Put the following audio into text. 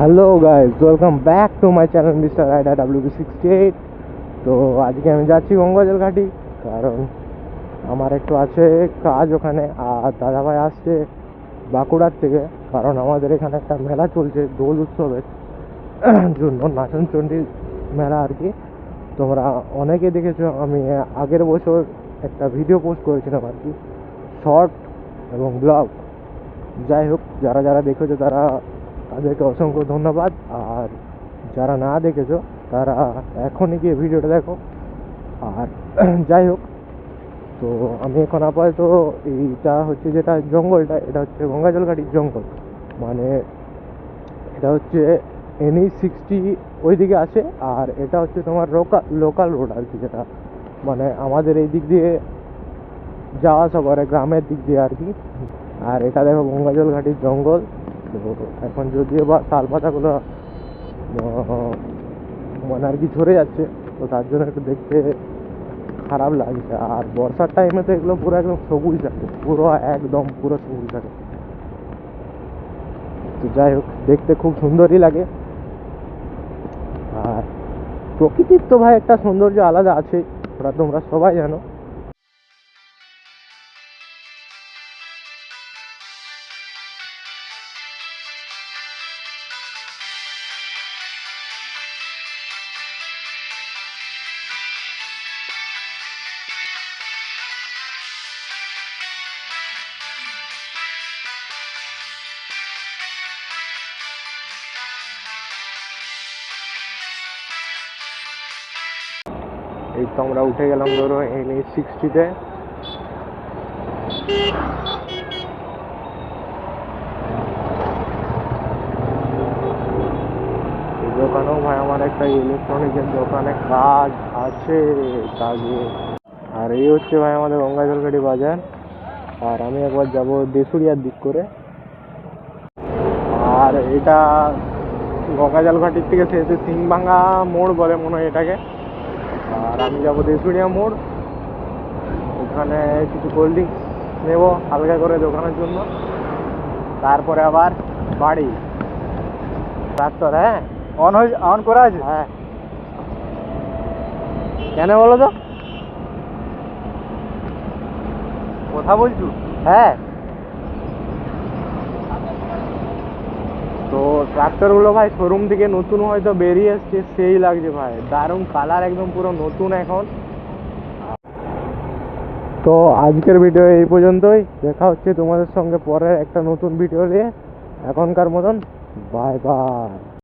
Hello guys, welcome back to my channel mister rider WB68। তো আজকে আমি যাচ্ছি গঙ্গাজল ঘাটি, কারণ আমার একটু আছে কাজ ওখানে। আর দাদাভাই আসছে বাঁকুড়ার থেকে, কারণ আমাদের এখানে একটা মেলা চলছে দোল উৎসবের জন্য, নাচন চণ্ডী মেলা আর কি। তোমরা অনেকে দেখেছো, আমি আগের বছর একটা ভিডিও পোস্ট করেছিলাম আর কি, শর্ট এবং ব্লগ। যাই হোক, যারা যারা দেখেছো তারা তাদেরকে অসংখ্য ধন্যবাদ, আর যারা না দেখেছো তারা এখনই গিয়ে ভিডিওটা দেখো। আর যাই হোক, তো আমি এখন আপাতত এইটা হচ্ছে যেটা জঙ্গলটা, এটা হচ্ছে গঙ্গাজল ঘাটির জঙ্গল। মানে এটা হচ্ছে NH60 ওইদিকে আছে, আর এটা হচ্ছে তোমার লোকাল রোড আর কি, যেটা মানে আমাদের এই দিক দিয়ে যাওয়া আসা করে, গ্রামের দিক দিয়ে আর কি। আর এটা দেখো গঙ্গাজল ঘাটির জঙ্গল। তো এখন যদিও বা তাল পাতাগুলো মানে আর কি ঝরে যাচ্ছে, তো তার জন্য একটু দেখতে খারাপ লাগছে। আর বর্ষার টাইমে তো এগুলো পুরো একদম সবুজ থাকে, পুরো একদম পুরো সবুজ থাকে। তো যাই হোক, দেখতে খুব সুন্দরই লাগে। আর প্রকৃতির তো ভাই একটা সৌন্দর্য আলাদা আছে, ওটা তোমরা সবাই জানো। এই তো আমরা উঠে গেলাম ধরো NH60-তে। এই দোকানেও ভাই আমার একটা ইলেকট্রনিক্সের দোকানে কাজ আছে, কাজে। আর এই হচ্ছে ভাই আমাদের গঙ্গাজলঘাটি বাজার। আর আমি একবার যাব দেশুরিয়ার দিক করে। আর এটা গঙ্গাজল ঘাটির থেকে শেষে সিংভাঙ্গা মোড় বলে মনে হয় এটাকে। আর আমি যাব দেশুরিয়া মোড়, ওখানে কিছু কোল্ড ড্রিঙ্কস নেবো হালকা করে দোকানের জন্য, তারপরে আবার বাড়ি। ট্রাক্টর হ্যাঁ অন করা আছে। হ্যাঁ, কেন বলো তো? কথা বলছো? হ্যাঁ। তো ট্রাক্টরগুলো ভাই শোরুম থেকে নতুন হয়তো বেরিয়ে এসছে, সেই লাগছে ভাই, দারুণ কালার, একদম পুরো নতুন এখন। তো আজকের ভিডিও এই পর্যন্তই, দেখা হচ্ছে তোমাদের সঙ্গে পরে একটা নতুন ভিডিও নিয়ে। এখনকার মতন বাই বাই।